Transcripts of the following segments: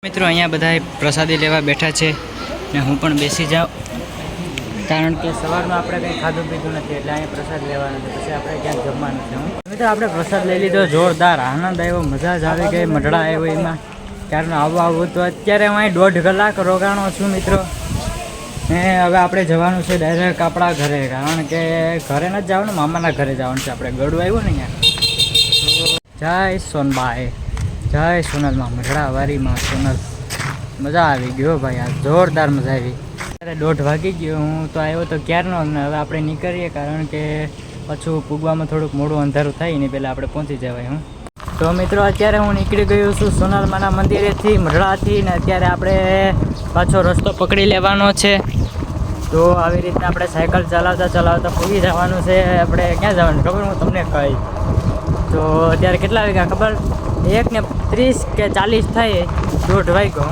મિત્રો અહીંયા બધા પ્રસાદી લેવા બેઠા છે ને હું પણ બેસી જાઉં, કારણ કે સવારમાં આપણે કંઈ ખાધું પીધું નથી એટલે અહીંયા પ્રસાદ લેવાનો છે, પછી આપણે ક્યાંક જમવાનું છે. મિત્રો આપણે પ્રસાદ લઈ લીધો, જોરદાર આનંદ આવ્યો, મજા જ આવી ગઈ, મઢડા આવ્યો એમાં. ક્યારનું આવું તો અત્યારે હું અહીં 1.5 કલાક રોકાણો છું મિત્રો. ને હવે આપણે જવાનું છે ડાયરેક્ટ આપણા ઘરે, કારણ કે ઘરે નથી જવાનું, મામાના ઘરે જવાનું છે. આપણે ગળું આવ્યું ને અહીંયા. જય સોનબાઈ, જય સોનલમાં, મઢડા વારીમાં સોનલ. મજા આવી ગયો ભાઈ, આ જોરદાર મજા આવી. અત્યારે 1:30 વાગી ગયો, હું તો આવ્યો તો ક્યારનો, ને હવે આપણે નીકળીએ, કારણ કે પાછું પૂગવામાં થોડુંક મોડું અંધારું થાય ને પહેલાં આપણે પહોંચી જવાય. તો મિત્રો અત્યારે હું નીકળી ગયો છું સોનલમાના મંદિરેથી, મઢડાથી, ને અત્યારે આપણે પાછો રસ્તો પકડી લેવાનો છે. તો આવી રીતના આપણે સાયકલ ચલાવતા ચલાવતા પૂગી જવાનું છે. આપણે ક્યાં જવાનું ખબર, હું તમને કહી. તો અત્યારે કેટલા વાગ્યા ખબર, 1:30 કે 40 થાય, 1:30 વાગ્યો.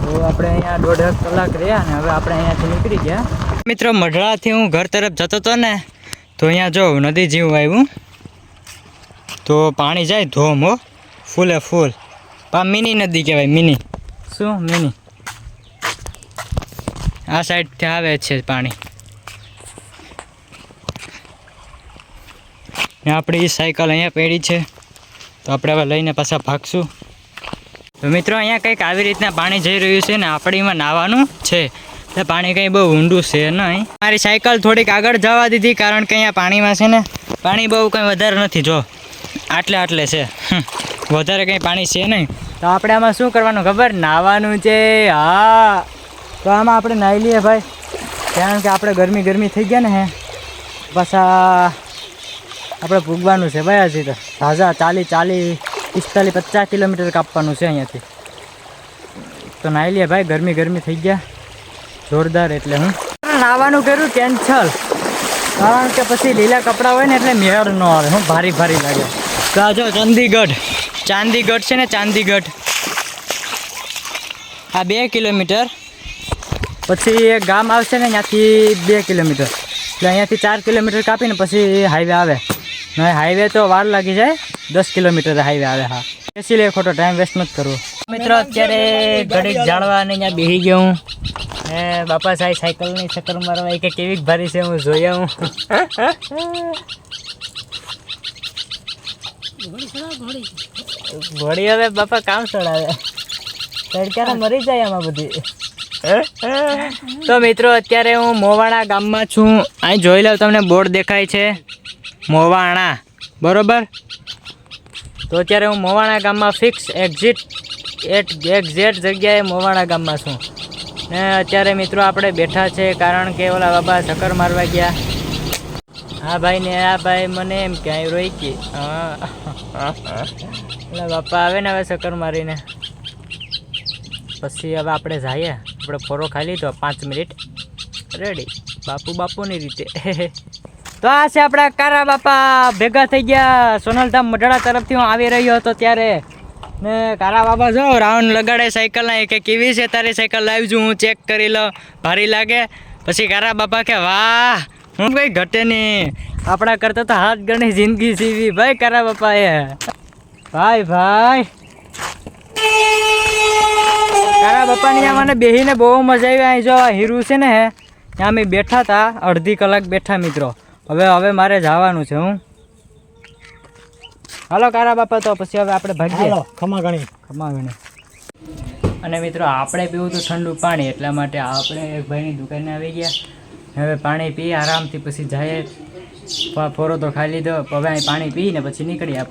તો આપણે અહીંયા 1.5 કલાક રહ્યા ને હવે આપણે અહીંયાથી નીકળી ગયા. મિત્રો મઢડાથી હું ઘર તરફ જતો હતો ને, તો અહીંયા જો નદી જેવું આવ્યું, તો પાણી જાય ધોમ, હો ફૂલે ફૂલ. મિની નદી કહેવાય, મિની. શું મિની? આ સાઈડથી આવે છે પાણી. ને આપણી સાયકલ અહીંયા પડી છે, તો આપણે હવે લઈને પાછા ભાગશું. તો મિત્રો અહીંયા કંઈક આવી રીતના પાણી જઈ રહ્યું છે ને આપણીમાં નાહવાનું છે, એટલે પાણી કંઈ બહુ ઊંડું છે નહીં. મારી સાયકલ થોડીક આગળ જવા દીધી, કારણ કે અહીંયા પાણીમાં છે ને પાણી બહુ કંઈ વધારે નથી, જો આટલે છે, વધારે કંઈ પાણી છે નહીં. તો આપણે આમાં શું કરવાનું ખબર, નાહવાનું છે. હા, તો આમાં આપણે નાહી લઈએ ભાઈ, કારણ કે આપણે ગરમી થઈ ગયા ને પાછા આપણે ભૂગવાનું છે ભાઈ. હજી તો તાજા 40, 45, 50 કિલોમીટર કાપવાનું છે અહીંયાથી. તો નાહી લઈએ ભાઈ, ગરમી થઈ ગયા જોરદાર. એટલે હું નાહવાનું કર્યું કેન્સલ, કારણ કે પછી લીલા કપડાં હોય ને એટલે મેળ ન આવે, હું ભારી લાગે. તો આ જો ચાંદીગઢ છે ને, ચાંદીગઢ આ 2 કિલોમીટર, પછી એક ગામ આવશે ને ત્યાંથી 2 કિલોમીટર, એટલે અહીંયાથી 4 કિલોમીટર કાપીને પછી હાઈવે આવે. હાઈવે તો વાર લાગી જાય, 10 કિલોમીટર હાઈવે આવે. હા, બેસી લે, ખોટો ટાઈમ વેસ્ટ નથી કરવો. મિત્રો અત્યારે ઘડીક જાળવા ને ત્યાં બેસી ગયો હું. બાપા સાહેબ સાયકલની ચક્કર મારવા કે કેવી ભારી છે હું જોઈ આવું. ઘોડી હવે બાપા કામ ચડાવે, તડક્યાને મરી જાય આમાં બધી. તો મિત્રો અત્યારે હું મોવાણા ગામમાં છું. અહીં જોઈ લો, તમને બોર્ડ દેખાય છે મોવાણા, બરોબર. તો અત્યારે હું મોવાણા ગામમાં ફિક્સ એક્ઝેક્ટ જગ્યાએ મોવાણા ગામમાં છું. ને અત્યારે મિત્રો આપણે બેઠા છે, કારણ કે ઓલા બાબા ચક્કર મારવા ગયા. હા ભાઈ ને આ ભાઈ મને એમ ક્યાંય રોઈ ગઈ. ઓલા બાપા આવે ને હવે ચક્કર મારીને, પછી હવે આપણે જઈએ. આપણે ફોરો ખાઈ લીધો, 5 મિનિટ રેડી, બાપુની રીતે. તો આ છે આપણા કારા બાપા ભેગા થઈ ગયા. સોનલધામ મઢડા તરફથી હું આવી રહ્યો હતો ત્યારે, ને કારા બાપા જો રાઉન્ડ લગાડે સાયકલના, કે કેવી છે તારી સાયકલ, લાવી છું હું ચેક કરી લો, ભારી લાગે. પછી કારા બાપા કે વાહ, હું કંઈ ઘટે નહીં, આપણા કરતા તો હાથ ગણી જિંદગી જીવી ભાઈ કારા બાપાએ. ભાઈ કારા બાપાની આ મને બેહીને બહુ મજા આવી. અહીં જો હીરું છે ને ત્યાં અમે બેઠા હતા, 1.5 કલાક બેઠા મિત્રો. હવે મારે જવાનું છે. હું હાલો કારા બાપા, તો પછી હવે આપણે ભાગીએ. ખમા ગણી. અને મિત્રો આપણે પીવું તો ઠંડુ પાણી, એટલા માટે આપણે એક ભાઈની દુકાને આવી ગયા. હવે પાણી પી આરામથી પછી જાય. ફોરો તો ખાઈ લીધો, હવે અહીં પાણી પીને પછી નીકળીએ.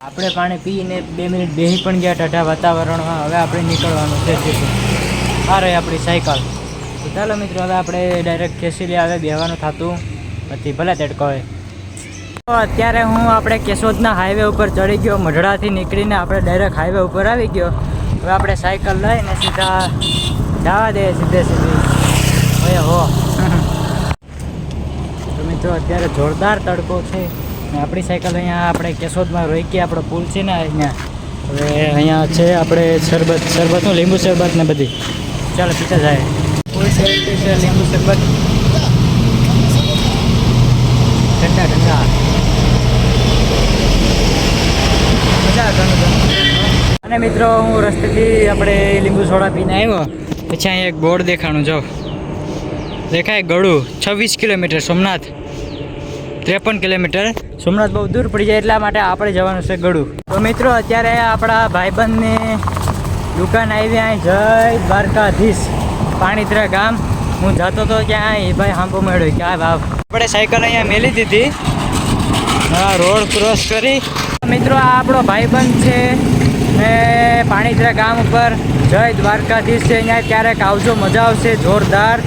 આપણે પાણી પીને 2 મિનિટ બેસી પણ ગયા ઠંડા વાતાવરણમાં. હવે આપણે નીકળવાનું છે. આ રહી આપણી સાયકલ. તો ચાલો મિત્રો, હવે આપણે ડાયરેક્ટ ખેંચી લઈએ. હવે બેહવાનું થતું નથી, ભલે તેડકો હોય. તો અત્યારે હું આપણે કેશોદના હાઈવે ઉપર ચડી ગયો. મઢડાથી નીકળીને આપણે ડાયરેક્ટ હાઈવે ઉપર આવી ગયો. હવે આપણે સાયકલ લઈને સીધા જવા દઈએ, સીધી હો. તો મિત્રો અત્યારે જોરદાર તડકો છે ને આપણી સાયકલ અહીંયા આપણે કેશોદમાં રોકી. આપણો પુલ છે ને અહીંયા, હવે અહીંયા છે આપણે શરબતનું લીંબુ શરબત ને બધી. ચાલો પીછા જાય. પુલ છે લીંબુ શરબત, ઠંડા મજા. અને મિત્રો હું રસ્તેથી આપણે લીંબુ સોડા પીને આવ્યો પછી અહીંયા એક બોર્ડ દેખાણું જો દેખાય ગળું 26 કિલોમીટર સોમનાથ 53 કિલોમીટર સોમનાથ બહુ દૂર પડી જાય એટલા માટે આપણે જવાનું છે ગળું. તો મિત્રો અત્યારે આપણા ભાઈબંધની દુકાન આવી અહીં જય દ્વારકાધીશ પાણીત્રા ગામ. હું જતો હતો ક્યાં એ ભાઈ હાંભો મળ્યો ક્યાં ભાવ આપણે સાયકલ અહીંયા મેલી દીધી રોડ ક્રોસ કરી. મિત્રો આ આપણો ભાઈબંધ છે ને પાણીત્રા ગામ ઉપર જય દ્વારકાધીશ છે. અહીંયા ક્યારેક આવજો મજા આવશે જોરદાર.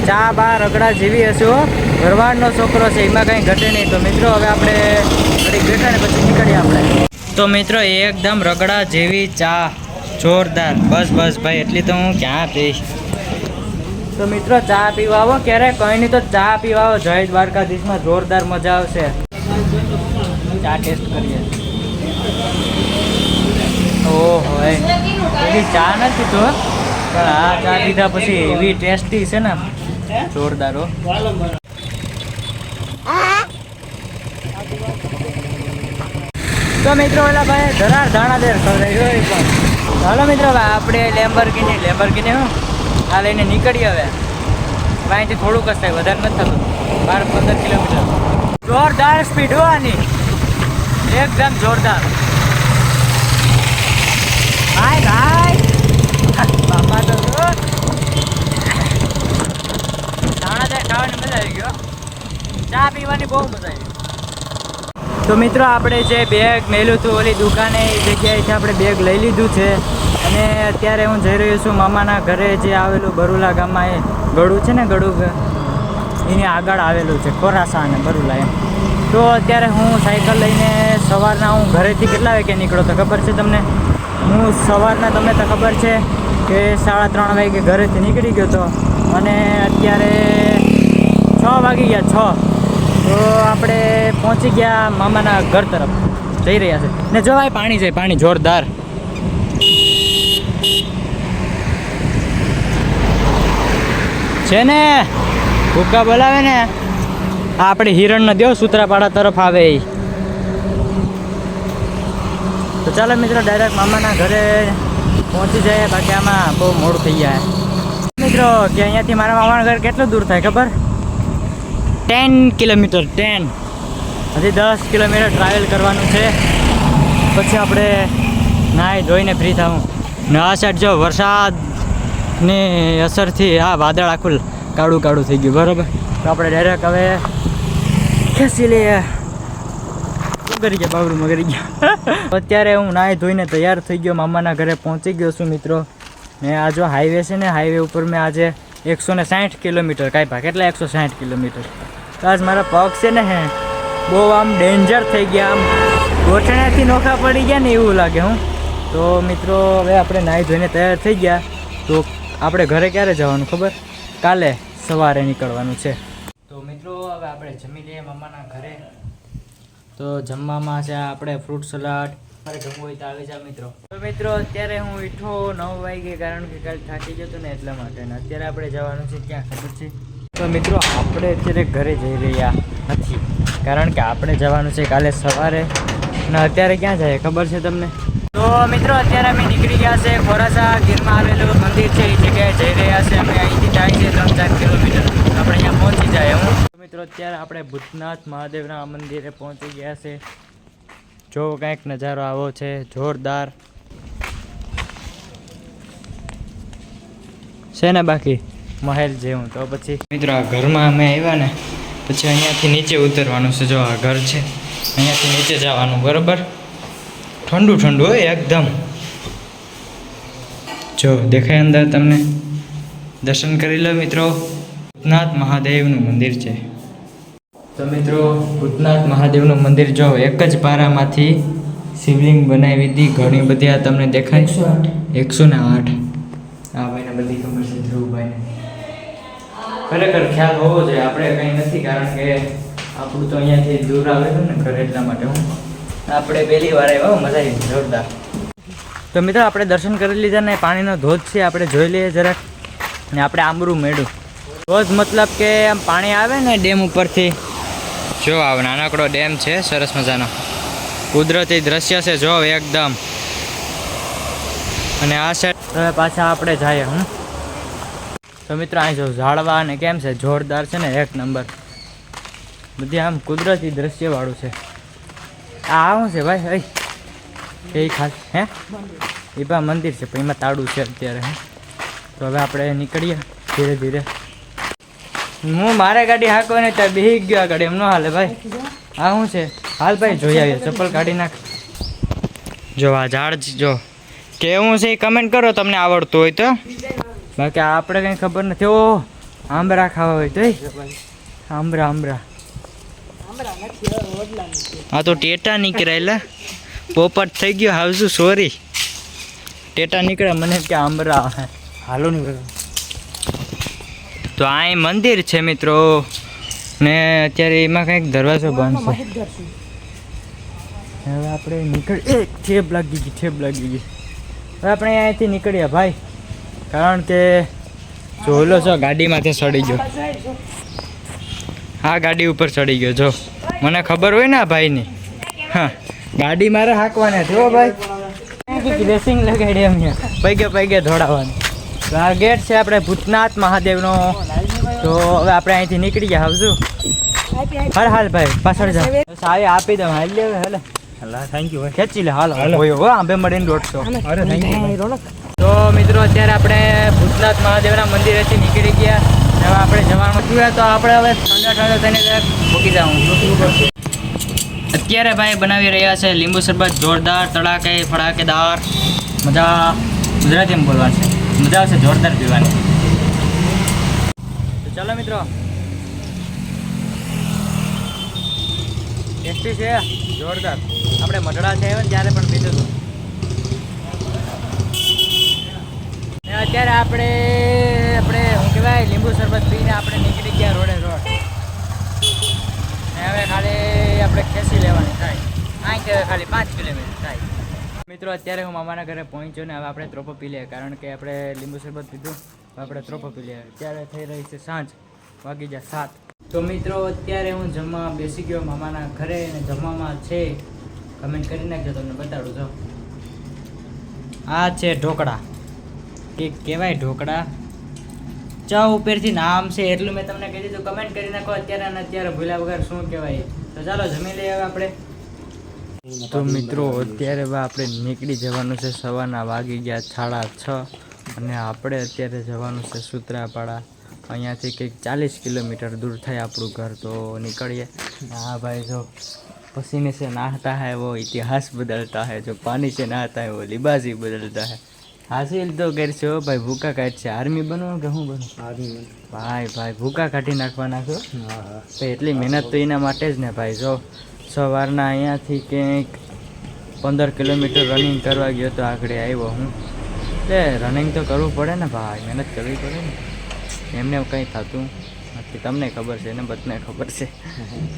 ચા બા રગડા જેવી હશે હો. ભરવાડનો છોકરો છે એમાં કંઈ ઘટે નહીં. તો મિત્રો હવે આપણે ઘડીક બેઠા ને પછી નીકળીએ આપણે. તો મિત્રો એકદમ રગડા જેવી ચા જોરદાર. બસ બસ ભાઈ એટલી તો હું ક્યાં પીશ. તો મિત્રો ચા પીવા આવો ક્યારેક કંઈ નહીં તો ચા પીવા આવો જય દ્વારકાધીશમાં જોરદાર મજા આવશે. ચા ટેસ્ટ કરીએ. ઓહો એવી ચા નથી તો પણ આ ચા પીધા પછી એવી ટેસ્ટી છે ને જોરદાર હો. તો મિત્રો ઓલા ભાઈ ધરાર ધાણાદેર ખવડાવ્યો પણ ચાલો મિત્રો હવે આપણે લેમ્બોર્ગિની હું આ લઈને નીકળીએ. હવે અહીંથી થોડુંક જ થાય વધારે નથી થતું 12-15 કિલોમીટર. જોરદાર સ્પીડ હોવાની એકદમ જોરદાર. ભાઈ બાપા તો ધાણાદેર ખાવાની મજા આવી ગયો. ચા પીવાની બહુ મજા આવી. તો મિત્રો આપણે જે બેગ મેલ્યું હતું ઓલી દુકાને એ જગ્યાએથી આપણે બેગ લઈ લીધું છે અને અત્યારે હું જઈ રહ્યો છું મામાના ઘરે જે આવેલું બરુલા ગામમાં. એ ગળું છે ને ગળું એની આગળ આવેલું છે ખોરાસા અને બરુલા એમ. તો અત્યારે હું સાયકલ લઈને સવારના હું ઘરેથી કેટલા વાગે નીકળ્યો તો ખબર છે તમને? હું સવારના તમને તો ખબર છે કે 3:30 વાગે ઘરેથી નીકળી ગયો હતો અને અત્યારે 6 વાગી ગયા 6. તો આપણે પહોંચી ગયા મામાના ઘર તરફ જઈ રહ્યા છે. ને જો ભાઈ પાણી છે પાણી જોરદાર. છે ને ભૂકા બોલાવે ને આપણે હિરણને દેવ સૂત્રાપાડા તરફ આવે એ. તો ચાલો મિત્રો ડાયરેક્ટ મામાના ઘરે પહોંચી જાય બાકી આમાં બહુ મોડું થઈ જાય. મિત્રો કે અહીંયાથી મારા મામાના ઘર કેટલું દૂર થાય ખબર? 10 કિલોમીટર 10. હજી 10 કિલોમીટર ટ્રાવેલ કરવાનું છે પછી આપણે નાહી ધોઈને ફ્રી થવું. ને આ સાઈડ જો વરસાદની અસરથી આ વાદળ આખું કાળું થઈ ગયું બરાબર. તો આપણે ડાયરેક્ટ હવે ખેંચી લઈએ. કરી ગયા બાબરું કરી ગયા. અત્યારે હું નાહી ધોઈને તૈયાર થઈ ગયો મામાના ઘરે પહોંચી ગયો છું મિત્રો. ને આ જો હાઈવે છે ને હાઈવે ઉપર મેં આજે 160 કિલોમીટર કાપ્યા. કેટલા 160 કિલોમીટર. તો આજ મારા પગ છે ને બહુ આમ ડેન્જર થઈ ગયા. આમ ગોઠણાથી નોખા પડી ગયા ને એવું લાગે હું. તો મિત્રો હવે આપણે નાહી ધોઈને તૈયાર થઈ ગયા. તો આપણે ઘરે ક્યારે જવાનું ખબર? કાલે સવારે નીકળવાનું છે. તો મિત્રો હવે આપણે જમી લઈએ મામાના ઘરે. તો જમવામાં છે આપણે ફ્રૂટ સલાડ. મારે જમવું હોય તો આવી જાવ મિત્રો. તો મિત્રો અત્યારે હું ઉઠ્યો 9 વાગે કારણ કે કાલે થાકી ગયો હતો ને એટલા માટે. ને અત્યારે આપણે જવાનું છે ક્યાં ખબર છે? તો મિત્રો આપણે અત્યારે ઘરે જઈ રહ્યા નથી કારણ કે આપણે જવાનું છે કાલે સવારે. ને અત્યારે ક્યાં જાય ખબર છે તમને? તો મિત્રો અત્યારે અમે નીકળી ગયા છે ખોરાસા ગીરમાં આવેલું મંદિર છે એ જગ્યાએ જઈ રહ્યા છે. અમે અહીંથી જાય છે 3-4 કિલોમીટર આપણે અહીંયા પહોંચી જાય હું. મિત્રો અત્યારે આપણે ભૂતનાથ મહાદેવના મંદિરે પહોંચી ગયા છે. જો કંઈક નજારો આવો છે જોરદાર છે ને બાકી મહેલ જેવું. તો પછી મિત્રો આ ઘરમાં અમે આવ્યા ને પછી અહીંયાથી નીચે ઉતરવાનું છે. જો આ ઘર છે અહીંયાથી નીચે જવાનું બરાબર. ઠંડુ હોય એકદમ. જો દેખાય અંદર તમને. દર્શન કરી લો મિત્રો. ભૂતનાથ મહાદેવનું મંદિર છે. તો મિત્રો ભૂતનાથ મહાદેવનું મંદિર જો એક જ પારામાંથી શિવલિંગ બનાવી હતી. ઘણી બધી આ તમને દેખાય 108. આ ભાઈને બધી ખબર છે ધ્રુવભાઈને. ખરેખર ખ્યાલ હોવો જોઈએ. આપણે કંઈ નથી કારણ કે આપણું તો અહીંયાથી દૂર આવેલું ને ઘર એટલા માટે હું આપણે પહેલી વાર આવ્યો મજા આવી જોરદાર. તો મિત્રો આપણે દર્શન કરી લીધા ને પાણીનો ધોધ છે આપણે જોઈ લઈએ જરાક. ને આપણે આંબરું મેળું ધોધ મતલબ કે આમ પાણી આવે ને ડેમ ઉપરથી. જો આ નાનકડો ડેમ છે સરસ મજાનો કુદરતી દ્રશ્ય છે. જો એકદમ અને આ સાઈડ હવે પાછા આપણે જઈએ. તો મિત્રો અહીં જો ઝાડવા અને કેમ છે જોરદાર છે ને, એક નંબર. બધી આમ કુદરતી દ્રશ્યવાળું છે. આ શું છે ભાઈ? એ ખાસ હે એ બા મંદિર છે, પણ એમાં તાળું છે અત્યારે. તો હવે આપણે નીકળીએ ધીરે ધીરે. હું મારે ગાડી હાંકવા ને ત્યાં બેસી ગયો ગાડી, એમ ન હાલે ભાઈ. આ શું છે? હાલ ભાઈ જોઈ આવીએ, ચપ્પલ કાઢી નાખ. જો આ ઝાડ જો કેવું છે એ કમેન્ટ કરો તમને આવડતું હોય તો. બાકી આપણે કંઈ ખબર નથી. ઓ આંબરા ખાવા હોય તો આંબરા હા તો ટેટા નીકળેલા પોપટ થઈ ગયો. હાવશું સોરી, ટેટા નીકળે મને કે આંબરા હાલો નહીં. તો આ મંદિર છે મિત્રો, ને અત્યારે એમાં કંઈક દરવાજો બંધ છે. હવે આપણે નીકળી ઠેપ લાગી ગઈ. હવે આપણે અહીંયાથી નીકળીએ ભાઈ, કારણ કે જોલો છો ગાડીમાંથી ચડી ગયો. હા ગાડી ઉપર ચડી ગયો. જો મને ખબર હોય ને આ ભાઈની. હા ગાડી મારે હાંકવાને જો ભાઈ રેસિંગ લગાડી એમ પૈગે દોડાવવાની. તો આ ગેટ છે આપણે ભૂતનાથ મહાદેવનો. તો હવે આપણે અહીંથી નીકળી ગયા. આવશું હર હાલ ભાઈ પાછળ જા સારી આપી દઉં. હાલ લે હાલે થેન્ક યુ ભાઈ, ખેંચી લે. હાલો આંબે મળીને 150. અરે થેન્ક યુ. તો મિત્રો અત્યારે આપણે ભૂતનાથ મહાદેવના મંદિરેથી નીકળી ગયા. હવે આપણે જવાનું થયું તો આપણે હવે ઠંડા થઈને મૂકી જાઉં. અત્યારે ભાઈ બનાવી રહ્યા છે લીંબુ શરબત, જોરદાર તડાકે ફડાકેદાર. મજા ગુજરાતીમાં બોલવાનું છે, મજા આવશે જોરદાર પીવાની. તો ચાલો મિત્રો, ટેસ્ટી છે જોરદાર. આપણે મઢડા છે ત્યારે પણ પીધું હતું. અત્યારે આપણે શું કહેવાય લીંબુ શરબત પીને આપણે નીકળી ગયા રોડ. હવે ખાલી આપણે ખેંચી લેવાની થાય. અહીં કે ખાલી 5 કિલોમીટર થાય. મિત્રો અત્યારે હું મામાના ઘરે પહોંચ્યો ને હવે આપણે ત્રોપો પી લઈએ, કારણ કે આપણે લીંબુ શરબત પીધું, આપણે ત્રોપો પી લઈએ. અત્યારે થઈ રહી છે સાંજ, વાગી જાય 7. તો મિત્રો અત્યારે હું જમવા બેસી ગયો મામાના ઘરે, અને જમવામાં છે કમેન્ટ કરી નાખજો, તમને બતાડું. જો આ છે ઢોકળા, કે કહેવાય ઢોકળા. ચા ઉપરથી નામ છે એટલું મેં તમને કહી દીધું. કમેન્ટ કરી નાખો અત્યારે અને અત્યારે ભૂલ્યા વગર શું કહેવાય. તો ચાલો જમી લઈએ હવે આપણે. તો મિત્રો અત્યારે આપણે નીકળી જવાનું છે. સવારના વાગી ગયા 6:30 અને આપણે અત્યારે જવાનું છે સૂત્રાપાડા. અહીંયાથી કંઈક 40 કિલોમીટર દૂર થાય આપણું ઘર. તો નીકળીએ. હા ભાઈ જો पसीने से नहाता है वो इतिहास बदलता है, जो पानी से नहाता है वो लिबास ही बदलता है. हासिल तो करशो भाई, भूखा काઢશે. આર્મી બનો કે હું બનો? આર્મી ભાઈ ભૂકા કાઢી નાખવાના છો. તો એટલી મહેનત તો એના માટે જ ને ભાઈ. જો સવારના અહીંયાથી કંઈક 15 કિલોમીટર રનિંગ કરવા ગયો તો આગળ આવ્યો હું. એટલે રનિંગ તો કરવું પડે ને ભાઈ, મહેનત કરવી પડે ને. એમને કંઈ થતું નથી, તમને ખબર છે ને બધાને ખબર છે.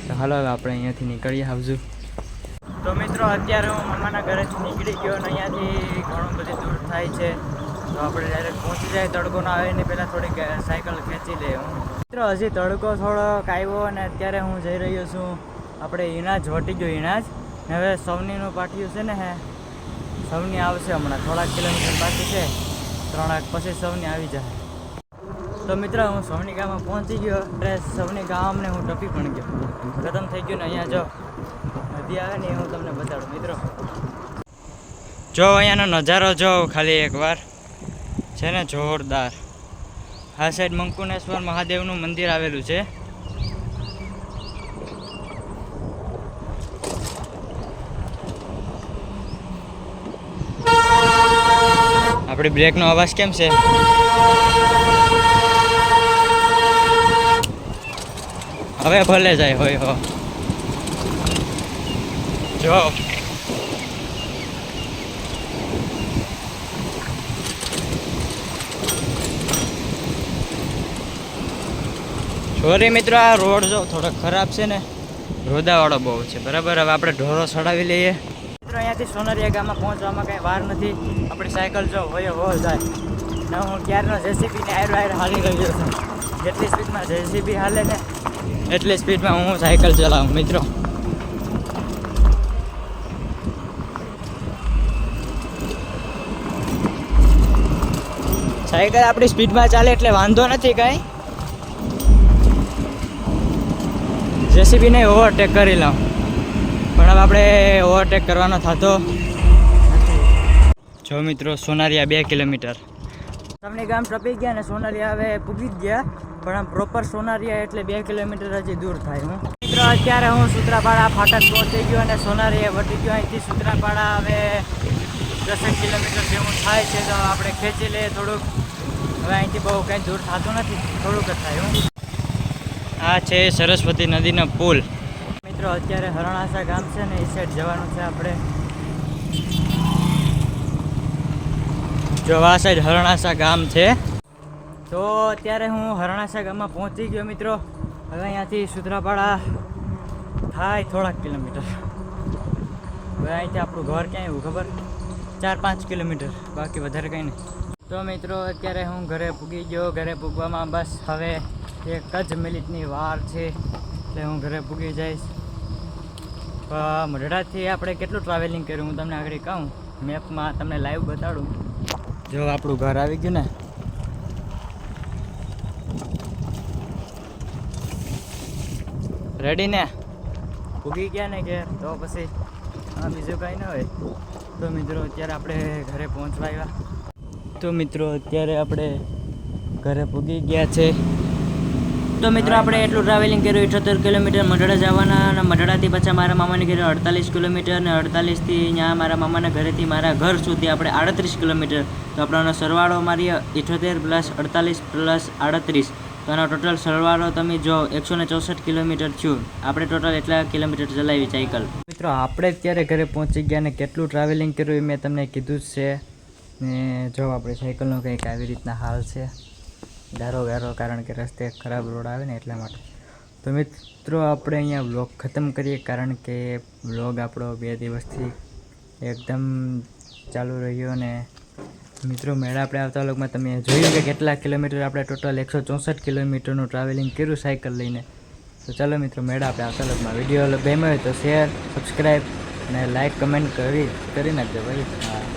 તો હાલો હવે આપણે અહીંયાથી નીકળીએ. આવજો. તો મિત્રો અત્યારે હું મામાના ઘરેથી નીકળી ગયો અને અહીંયાથી ઘણું બધું દૂર થાય છે. તો આપણે ડાયરેક્ટ પહોંચી જાય. તડકો ના આવે ને પહેલાં થોડીક સાયકલ ખેંચી લે હું. મિત્રો હજી તડકો થોડોક આવ્યો અને અત્યારે હું જઈ રહ્યો છું આપણે ઈણાજ વટી ગયો. ઈણાજ હવે સવનીનું પાટિયું છે ને, સવની આવશે હમણાં. થોડાક કિલોમીટર બાકી છે, 3 વાગ પછી સવની આવી જાય. તો મિત્રો હું સવની ગામમાં પહોંચી ગયો. એટલે સવની ગામને હું ટપી પણ ગયો, ખતમ થઈ ગયું ને. અહીંયા જો નદી આવે ને હું તમને બતાડું મિત્રો. જો અહીંયાનો નજારો જો ખાલી એકવાર, છે ને જોરદાર. આ સાઈડ મંકુનેશ્વર મહાદેવનું મંદિર આવેલું છે. આપણી બ્રેકનો અવાજ કેમ છે? હવે ભલે જાય હોય હો. જો સોરી મિત્રો, આ રોડ જો થોડો ખરાબ છે ને, રોદાવાળો બહુ છે. બરાબર, હવે આપણે ઢોરો ચડાવી લઈએ. મિત્રો અહીંયાથી સોનરિયા ગામમાં પહોંચવામાં કંઈ વાર નથી. આપણી સાયકલ જો હોય જાય ને. હું ક્યારનો જેસીબીને આયર હાલી રહ્યો છું. જેટલી સ્પીડમાં જેસીબી હાલે ને એટલી સ્પીડમાં હું સાયકલ ચલાવું મિત્રો. સાયકલ આપણી સ્પીડમાં ચાલે એટલે વાંધો નથી કાંઈ. જેસીબીને ઓવરટેક કરી લઉં, પણ હવે આપણે ઓવરટેક કરવાનો થતો નથી. જો મિત્રો સોનારિયા 2 કિલોમીટર તમને ગામ ટપી ગયા ને સોનારિયા હવે પૂગી જ ગયા, પણ આમ પ્રોપર સોનારિયા એટલે 2 કિલોમીટર હજી દૂર થાય. હું મિત્રો અત્યારે હું સૂત્રાપાડા ફાટક પહોંચી ગયો અને સોનારિયા વટી ગયો. અહીંથી સૂત્રાપાડા હવે 10 કિલોમીટર જેવું થાય છે, તો આપણે ખેંચી લઈએ થોડુંક. હવે અહીંથી બહુ કંઈ દૂર થતું નથી, થોડુંક જ થાય. હું આ છે સરસ્વતી નદીનો પુલ. મિત્રો અત્યારે હરણાસા ગામ છે ને એ સાઈડ જવાનું છે આપણે. જો આ સાઈડ હરણાસા ગામ છે, તો અત્યારે હું હરણાસા ગામમાં પહોંચી ગયો મિત્રો. હવે અહીંયાથી સૂત્રાપાડા થાય થોડાક કિલોમીટર. હવે અહીંથી આપણું ઘર ક્યાંય એવું ખબર 4-5 કિલોમીટર, બાકી વધારે કંઈ નહીં. તો મિત્રો અત્યારે હું ઘરે પૂગી ગયો. ઘરે પૂગવામાં બસ હવે 1 જ મિનિટની વાર છે, એટલે હું ઘરે પૂગી જઈશ. મોઢેરાથી આપણે કેટલું ટ્રાવેલિંગ કર્યું હું તમને આગળ કહું, મેપમાં તમને લાઈવ બતાડું. જો આપણું ઘર આવી ગયું ને, રેડી ને, પૂગી ગયા ને ઘેર, તો પછી બીજું કંઈ ન હોય. તો મિત્રો અત્યારે આપણે ઘરે પહોંચવા આવ્યા. તો મિત્રો અત્યારે આપણે ઘરે પૂગી ગયા છે. તો મિત્રો આપણે એટલું ટ્રાવેલિંગ કર્યું 78 કિલોમીટર મઢડા જવાના, અને મઢડાથી પાછા મારા મામાને ઘરે 48 કિલોમીટર, અને 48થી અહીંયા મારા મામાના ઘરેથી મારા ઘર સુધી આપણે 38 કિલોમીટર. તો આપણો સરવાળો મારી 78 + 48 + 38, તો આનો ટોટલ સરવાળો તમે જો 164 કિલોમીટર થયું. આપણે ટોટલ એટલા કિલોમીટર ચલાવી સાયકલ. મિત્રો આપણે અત્યારે ઘરે પહોંચી ગયા ને કેટલું ટ્રાવેલિંગ કર્યું એ મેં તમને કીધું જ છે. ને જો આપણે સાયકલનો કંઈક આવી રીતના હાલ છે, ગારો, કારણ કે રસ્તે ખરાબ રોડ આવે ને એટલા માટે. તો મિત્રો આપણે અહીંયા વ્લોગ ખતમ કરીએ, કારણ કે વ્લોગ આપણો 2 દિવસથી એકદમ ચાલુ રહ્યો. ને મિત્રો મેળા આપણે આવતા વ્લોગમાં તમે જોયું કે કેટલા કિલોમીટર આપણે ટોટલ 164 કિલોમીટરનું ટ્રાવેલિંગ કર્યું સાયકલ લઈને. તો ચાલો મિત્રો મેળા આપણે આવતા વ્લોગમાં. વિડીયો ગમ્યો હોય તો શેર, સબસ્ક્રાઈબ અને લાઈક, કમેન્ટ કરી નાખજો ભાઈ. હા.